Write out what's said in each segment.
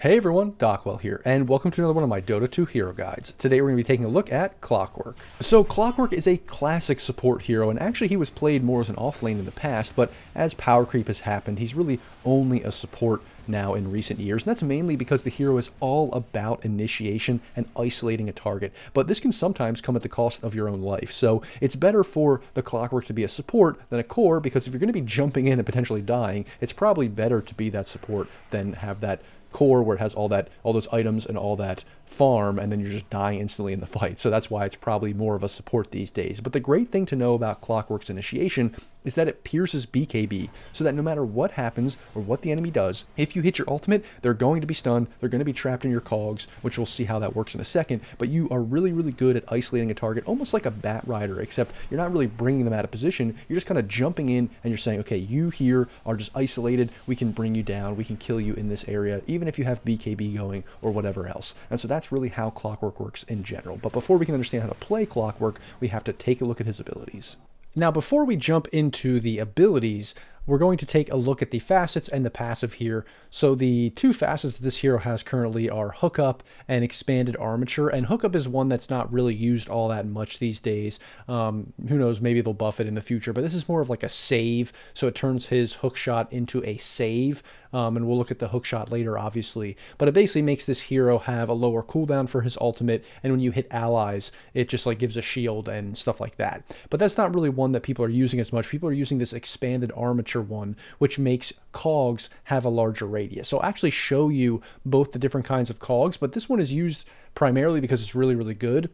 Hey everyone, Dockwell here, and welcome to another one of my Dota 2 hero guides. Today we're going to be taking a look at Clockwerk. So Clockwerk is a classic support hero, and actually he was played more as an offlane in the past, but as power creep has happened, he's really only a support now in recent years, and that's mainly because the hero is all about initiation and isolating a target, but this can sometimes come at the cost of your own life. So it's better for the Clockwerk to be a support than a core, because if you're going to be jumping in and potentially dying, it's probably better to be that support than have that core where it has all those items and all that farm, and then you're just dying instantly in the fight. So that's why it's probably more of a support these days. But the great thing to know about Clockwerk's initiation is that it pierces BKB, so that no matter what happens or what the enemy does, if you hit your ultimate, they're going to be stunned, they're going to be trapped in your cogs, which we'll see how that works in a second, but you are really, really good at isolating a target, almost like a bat rider, except you're not really bringing them out of position, you're just kind of jumping in and you're saying, okay, you here are just isolated, we can bring you down, we can kill you in this area, even if you have BKB going or whatever else. And so that's really how Clockwerk works in general. But before we can understand how to play Clockwerk, we have to take a look at his abilities. Now, before we jump into the abilities, we're going to take a look at the facets and the passive here. So the two facets that this hero has currently are Hookup and Expanded Armature, and Hookup is one that's not really used all that much these days. Who knows, maybe they'll buff it in the future, but this is more of like a save, so it turns his hook shot into a save, and we'll look at the hook shot later, obviously. But it basically makes this hero have a lower cooldown for his ultimate, and when you hit allies, it just like gives a shield and stuff like that. But that's not really one that people are using as much. People are using this Expanded Armature one, which makes cogs have a larger radius. So I'll actually show you both the different kinds of cogs, but this one is used primarily because it's really, really good.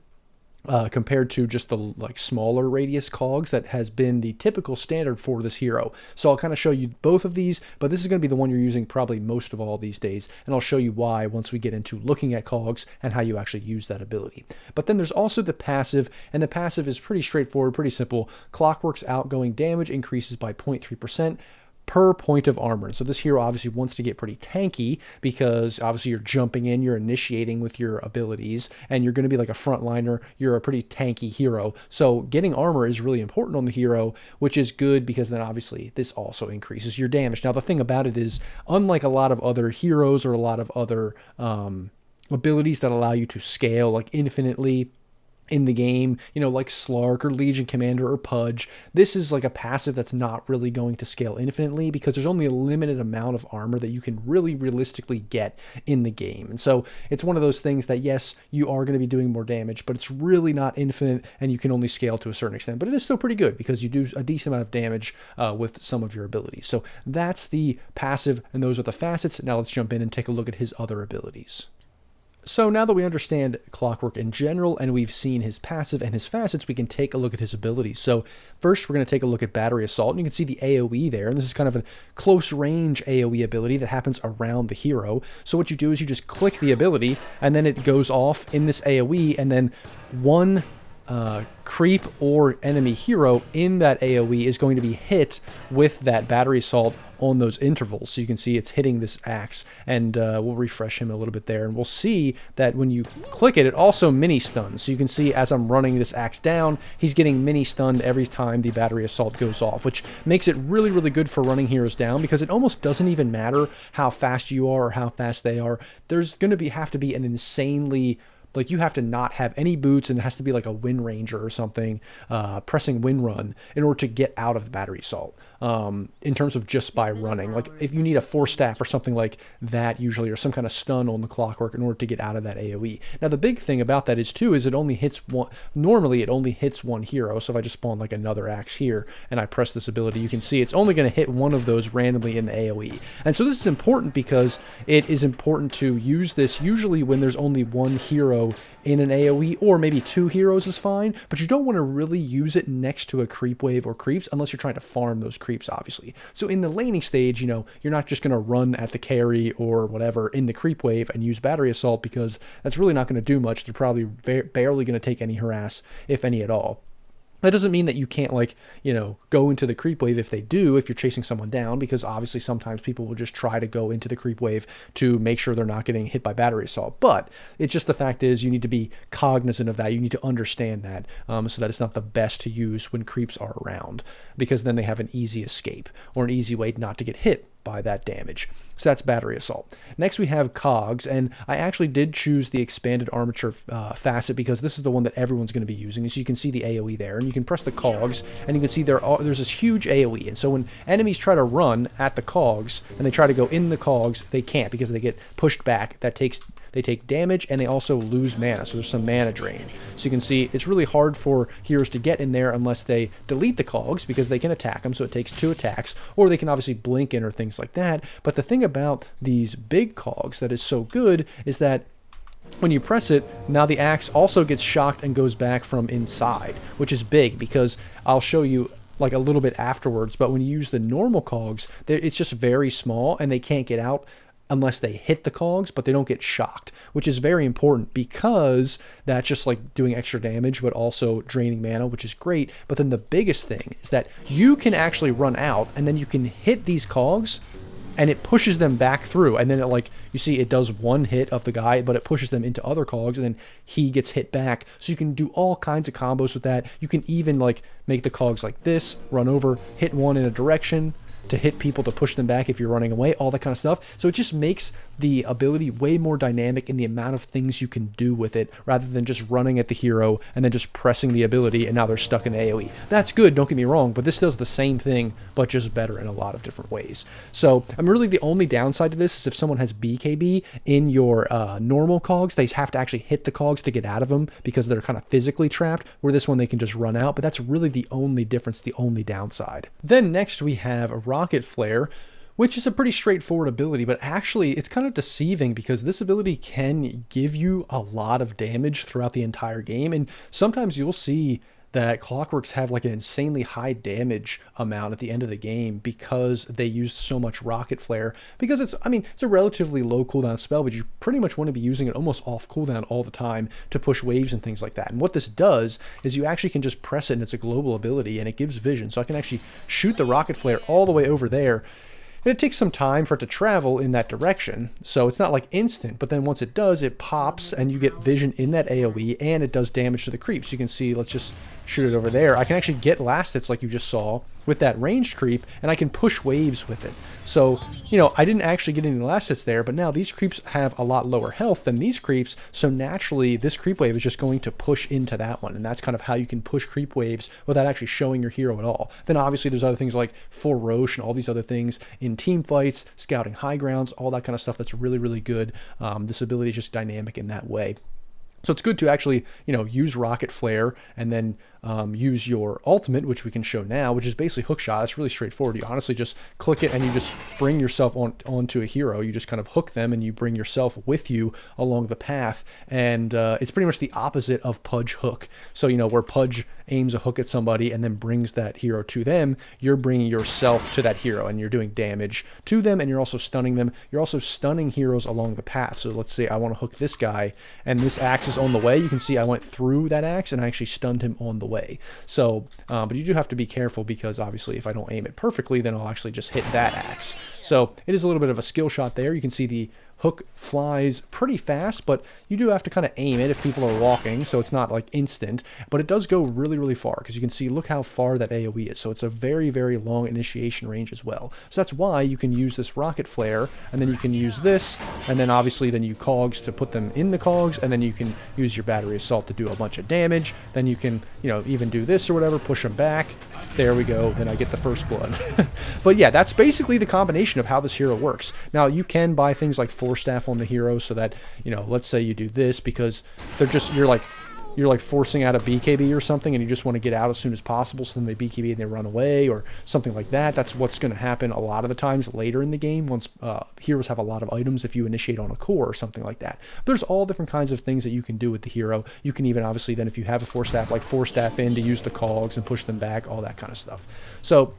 Compared to just the like smaller radius cogs that has been the typical standard for this hero. So I'll kind of show you both of these, but this is going to be the one you're using probably most of all these days, and I'll show you why once we get into looking at cogs and how you actually use that ability. But then there's also the passive, and the passive is pretty straightforward, pretty simple. Clockwerk's outgoing damage increases by 0.3% per point of armor. And so this hero obviously wants to get pretty tanky, because obviously you're jumping in, you're initiating with your abilities, and you're going to be like a frontliner. You're a pretty tanky hero. So getting armor is really important on the hero, which is good because then obviously this also increases your damage. Now the thing about it is, unlike a lot of other heroes or a lot of other abilities that allow you to scale like infinitely in the game, you know, like Slark or Legion Commander or Pudge, this is like a passive that's not really going to scale infinitely, because there's only a limited amount of armor that you can really realistically get in the game. And so it's one of those things that, yes, you are going to be doing more damage, but it's really not infinite, and you can only scale to a certain extent. But it is still pretty good because you do a decent amount of damage with some of your abilities. So that's the passive, and those are the facets. Now let's jump in and take a look at his other abilities. So now that we understand Clockwerk in general, and we've seen his passive and his facets, we can take a look at his abilities. So first we're going to take a look at Battery Assault, and you can see the AoE there, and this is kind of a close range AoE ability that happens around the hero. So what you do is you just click the ability, and then it goes off in this AoE, and then one creep or enemy hero in that AoE is going to be hit with that Battery Assault on those intervals. So you can see it's hitting this axe, and we'll refresh him a little bit there, and we'll see that when you click it, it also mini stuns. So you can see as I'm running this axe down, he's getting mini stunned every time the Battery Assault goes off, which makes it really, really good for running heroes down, because it almost doesn't even matter how fast you are or how fast they are. There's going to have to be an insanely, like, you have to not have any boots, and it has to be like a Wind Ranger or something, pressing Wind Run in order to get out of the Battery Assault, in terms of just by running. Like if you need a Force Staff or something like that usually, or some kind of stun on the Clockwerk in order to get out of that AoE. Now the big thing about that is too, is it only hits one, normally it only hits one hero. So if I just spawn like another axe here and I press this ability, you can see it's only going to hit one of those randomly in the AoE. And so this is important because it is important to use this usually when there's only one hero in an AoE, or maybe two heroes is fine, but you don't want to really use it next to a creep wave or creeps unless you're trying to farm those creeps, obviously. So in the laning stage, you know, you're not just going to run at the carry or whatever in the creep wave and use Battery Assault, because that's really not going to do much. They're probably barely going to take any harass, if any at all. That doesn't mean that you can't, like, you know, go into the creep wave if they do, if you're chasing someone down, because obviously sometimes people will just try to go into the creep wave to make sure they're not getting hit by Battery Assault. But it's just, the fact is, you need to be cognizant of that. You need to understand that, so that it's not the best to use when creeps are around, because then they have an easy escape or an easy way not to get hit by that damage. So that's Battery Assault. Next we have Cogs, and I actually did choose the Expanded Armature facet because this is the one that everyone's going to be using. So you can see the AoE there, and you can press the Cogs, and you can see there's this huge AoE. And so when enemies try to run at the Cogs, and they try to go in the Cogs, they can't because they get pushed back. They take damage, and they also lose mana, so there's some mana drain. So you can see it's really hard for heroes to get in there unless they delete the Cogs, because they can attack them, so it takes 2 attacks, or they can obviously blink in or things like that. But the thing about these big Cogs that is so good is that when you press it, now the axe also gets shocked and goes back from inside, which is big, because I'll show you like a little bit afterwards, but when you use the normal Cogs, it's just very small, and they can't get out unless they hit the Cogs, but they don't get shocked, which is very important because that's just like doing extra damage, but also draining mana, which is great. But then the biggest thing is that you can actually run out, and then you can hit these Cogs, and it pushes them back through. And then it, like, you see it does one hit of the guy, but it pushes them into other Cogs, and then he gets hit back. So you can do all kinds of combos with that. You can even like make the Cogs like this, run over, hit one in a direction, to hit people to push them back if you're running away, all that kind of stuff. So it just makes the ability way more dynamic in the amount of things you can do with it, rather than just running at the hero and then just pressing the ability and now they're stuck in the AoE. That's good, don't get me wrong, but this does the same thing, but just better in a lot of different ways. So really the only downside to this is if someone has BKB in your normal Cogs, they have to actually hit the Cogs to get out of them because they're kind of physically trapped, where this one they can just run out, but that's really the only difference, the only downside. Then next we have a Rocket Flare, which is a pretty straightforward ability, but actually it's kind of deceiving because this ability can give you a lot of damage throughout the entire game, and sometimes you'll see that Clockwerks have like an insanely high damage amount at the end of the game because they use so much Rocket Flare, because it's a relatively low cooldown spell, but you pretty much want to be using it almost off cooldown all the time to push waves and things like that. And what this does is you actually can just press it, and it's a global ability, and it gives vision. So I can actually shoot the Rocket Flare all the way over there, and it takes some time for it to travel in that direction, so it's not like instant, but then once it does, it pops and you get vision in that AoE, and it does damage to the creeps. You can see, let's just shoot it over there. I can actually get last hits like you just saw with that ranged creep, and I can push waves with it. So, I didn't actually get any last hits there, but now these creeps have a lot lower health than these creeps, so naturally this creep wave is just going to push into that one, and that's kind of how you can push creep waves without actually showing your hero at all. Then obviously there's other things like Full Roche and all these other things in team fights, scouting high grounds, all that kind of stuff that's really, really good. This ability is just dynamic in that way. So it's good to actually, use Rocket Flare and then use your ultimate, which we can show now, which is basically hook shot. It's really straightforward. You honestly just click it and you just bring yourself onto a hero. You just kind of hook them and you bring yourself with you along the path. And it's pretty much the opposite of Pudge Hook. So, where Pudge aims a hook at somebody and then brings that hero to them, you're bringing yourself to that hero and you're doing damage to them, and you're also stunning them. You're also stunning heroes along the path. So let's say I want to hook this guy and this axe is on the way. You can see I went through that axe and I actually stunned him on the way. So, but you do have to be careful because obviously if I don't aim it perfectly, then I'll actually just hit that axe. So it is a little bit of a skill shot there. You can see the hook flies pretty fast, but you do have to kind of aim it if people are walking, so it's not like instant, but it does go really, really far because you can see, look how far that AoE is. So it's a very, very long initiation range as well. So that's why you can use this Rocket Flare, and then you can use this, and then obviously then you Cogs to put them in the Cogs, and then you can use your Battery Assault to do a bunch of damage. Then you can, even do this or whatever, push them back. There we go. Then I get the first blood. But yeah, that's basically the combination of how this hero works. Now you can buy things like Force Staff on the hero so that, let's say you do this because you're like forcing out a BKB or something and you just want to get out as soon as possible, so then they BKB and they run away or something like that. That's what's going to happen a lot of the times later in the game once heroes have a lot of items, if you initiate on a core or something like that. But there's all different kinds of things that you can do with the hero. You can even obviously then, if you have a Force Staff, like Force Staff in to use the Cogs and push them back, all that kind of stuff. So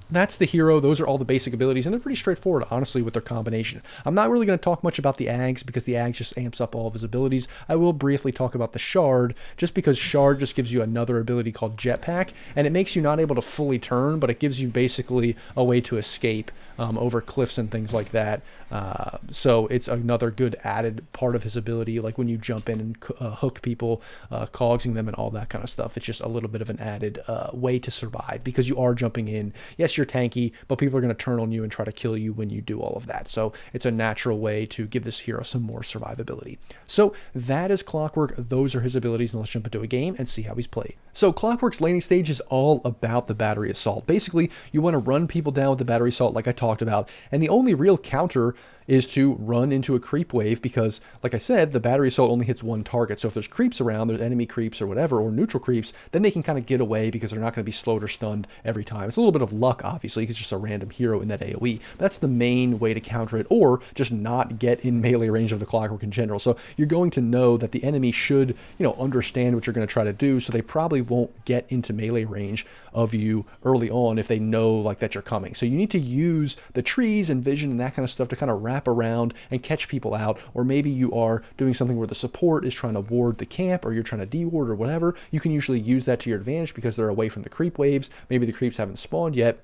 that's the hero. Those are all the basic abilities, and they're pretty straightforward, honestly, with their combination. I'm not really going to talk much about the Ags because the Ags just amps up all of his abilities. I will briefly talk about the Shard, just because Shard just gives you another ability called Jetpack, and it makes you not able to fully turn, but it gives you basically a way to escape over cliffs and things like that. So it's another good added part of his ability, like when you jump in and hook people, cogsing them and all that kind of stuff. It's just a little bit of an added way to survive, because you are jumping in. Yes, you're tanky, but people are going to turn on you and try to kill you when you do all of that. So it's a natural way to give this hero some more survivability. So that is Clockwerk. Those are his abilities, and let's jump into a game and see how he's played. So Clockwerk's laning stage is all about the battery assault. Basically, you want to run people down with the battery assault like I talked about, and the only real counter is to run into a creep wave, because like I said, the battery assault only hits one target. So if there's creeps around, there's enemy creeps or whatever, or neutral creeps, then they can kind of get away because they're not going to be slowed or stunned every time. It's a little bit of luck, obviously, because it's just a random hero in that AoE. That's the main way to counter it, or just not get in melee range of the Clockwerk in general. So you're going to know that the enemy should, understand what you're going to try to do, so they probably won't get into melee range of you early on if they know like that you're coming. So you need to use the trees and vision and that kind of stuff to kind of wrap around and catch people out. Or maybe you are doing something where the support is trying to ward the camp, or you're trying to de-ward or whatever. You can usually use that to your advantage because they're away from the creep waves. Maybe the creeps haven't spawned yet.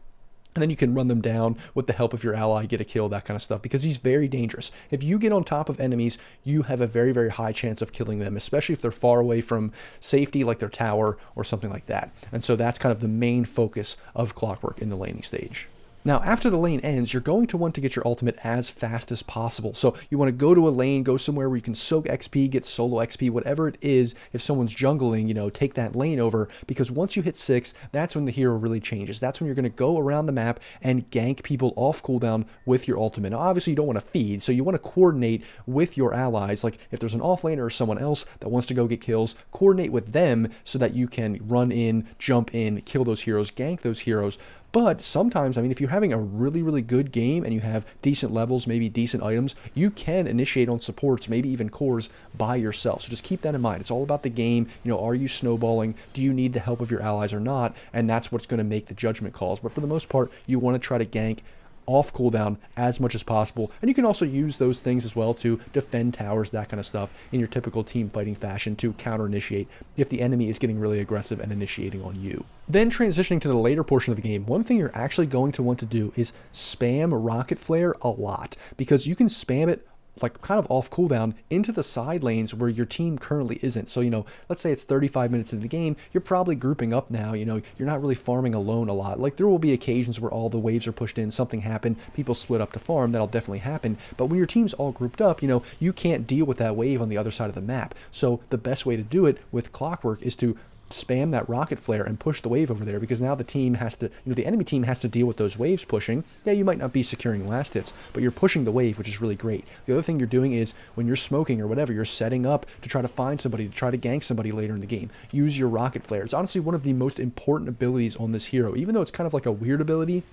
And then you can run them down with the help of your ally, get a kill, that kind of stuff, because he's very dangerous. If you get on top of enemies, you have a very, very high chance of killing them, especially if they're far away from safety, like their tower or something like that. And so that's kind of the main focus of Clockwerk in the laning stage. Now, after the lane ends, you're going to want to get your ultimate as fast as possible. So you want to go to a lane, go somewhere where you can soak XP, get solo XP, whatever it is. If someone's jungling, take that lane over, because once you hit 6, that's when the hero really changes. That's when you're going to go around the map and gank people off cooldown with your ultimate. Now, obviously, you don't want to feed, so you want to coordinate with your allies. Like, if there's an offlaner or someone else that wants to go get kills, coordinate with them so that you can run in, jump in, kill those heroes, gank those heroes. But sometimes, if you're having a really, really good game and you have decent levels, maybe decent items, you can initiate on supports, maybe even cores by yourself. So just keep that in mind. It's all about the game. Are you snowballing? Do you need the help of your allies or not? And that's what's going to make the judgment calls. But for the most part, you want to try to gank off cooldown as much as possible. And you can also use those things as well to defend towers, that kind of stuff, in your typical team fighting fashion to counter initiate if the enemy is getting really aggressive and initiating on you. Then transitioning to the later portion of the game, one thing you're actually going to want to do is spam Rocket Flare a lot, because you can spam it like kind of off cooldown into the side lanes where your team currently isn't. So, let's say it's 35 minutes into the game, you're probably grouping up now, you're not really farming alone a lot. Like, there will be occasions where all the waves are pushed in, something happened, people split up to farm, that'll definitely happen. But when your team's all grouped up, you can't deal with that wave on the other side of the map. So the best way to do it with Clockwerk is to spam that rocket flare and push the wave over there, because now the team has to, the enemy team has to deal with those waves pushing. Yeah, you might not be securing last hits, but you're pushing the wave, which is really great. The other thing you're doing is when you're smoking or whatever, you're setting up to try to find somebody, to try to gank somebody later in the game. Use your rocket flare. It's honestly one of the most important abilities on this hero. Even though it's kind of like a weird ability,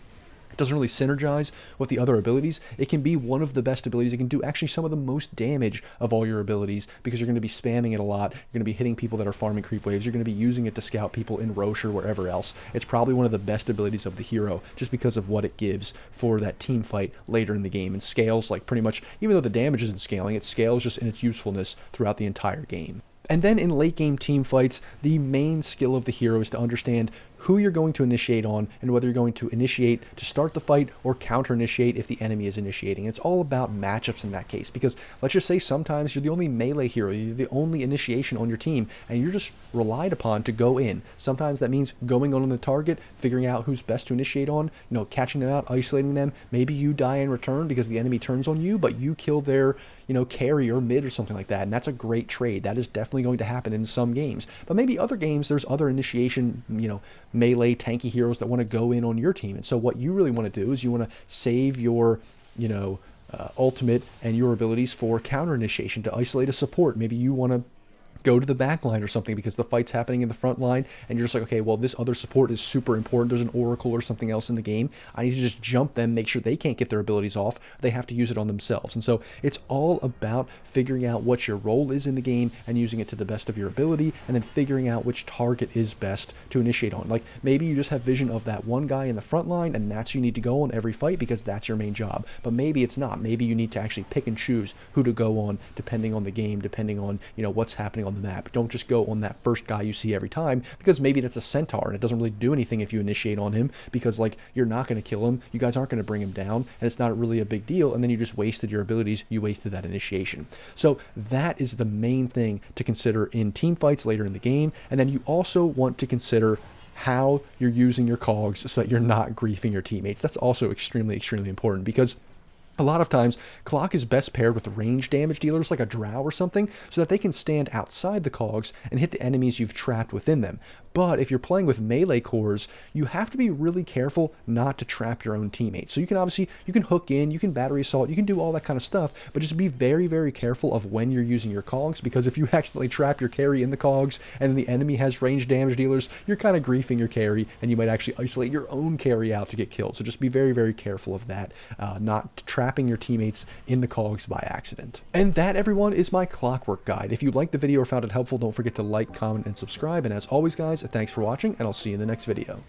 doesn't really synergize with the other abilities, it can be one of the best abilities. It can do actually some of the most damage of all your abilities, because you're going to be spamming it a lot. You're going to be hitting people that are farming creep waves. You're going to be using it to scout people in Roche or wherever else. It's probably one of the best abilities of the hero, just because of what it gives for that team fight later in the game, and scales like pretty much, even though the damage isn't scaling, it scales just in its usefulness throughout the entire game. And then in late game team fights, the main skill of the hero is to understand who you're going to initiate on, and whether you're going to initiate to start the fight or counter initiate if the enemy is initiating. It's all about matchups in that case, because let's just say sometimes you're the only melee hero, you're the only initiation on your team, and you're just relied upon to go in. Sometimes that means going on the target, figuring out who's best to initiate on, catching them out, isolating them. Maybe you die in return because the enemy turns on you, but you kill their carry or mid or something like that, and that's a great trade. That is definitely going to happen in some games. But maybe other games, there's other initiation, melee tanky heroes that want to go in on your team. And so what you really want to do is you want to save your, ultimate and your abilities for counter initiation, to isolate a support. Maybe you want to go to the back line or something because the fight's happening in the front line, and you're just like, okay, well, this other support is super important. There's an oracle or something else in the game. I need to just jump them, make sure they can't get their abilities off. They have to use it on themselves. And so it's all about figuring out what your role is in the game and using it to the best of your ability, and then figuring out which target is best to initiate on. Like, maybe you just have vision of that one guy in the front line, and that's who you need to go on every fight because that's your main job. But maybe it's not. Maybe you need to actually pick and choose who to go on depending on the game, depending on, what's happening on the map. Don't just go on that first guy you see every time, because maybe that's a centaur and it doesn't really do anything if you initiate on him, because like you're not going to kill him, you guys aren't going to bring him down, and it's not really a big deal, and then you just wasted your abilities, you wasted that initiation. So that is the main thing to consider in team fights later in the game. And then you also want to consider how you're using your cogs so that you're not griefing your teammates. That's also extremely, extremely important, because a lot of times, Clock is best paired with range damage dealers like a Drow or something, so that they can stand outside the cogs and hit the enemies you've trapped within them. But if you're playing with melee cores, you have to be really careful not to trap your own teammates. So you can hook in, you can battery assault, you can do all that kind of stuff, but just be very, very careful of when you're using your cogs, because if you accidentally trap your carry in the cogs and the enemy has range damage dealers, you're kind of griefing your carry, and you might actually isolate your own carry out to get killed. So just be very, very careful of that, not trapping your teammates in the cogs by accident. And that, everyone, is my Clockwerk guide. If you liked the video or found it helpful, don't forget to like, comment, and subscribe. And as always, guys, thanks for watching, and I'll see you in the next video.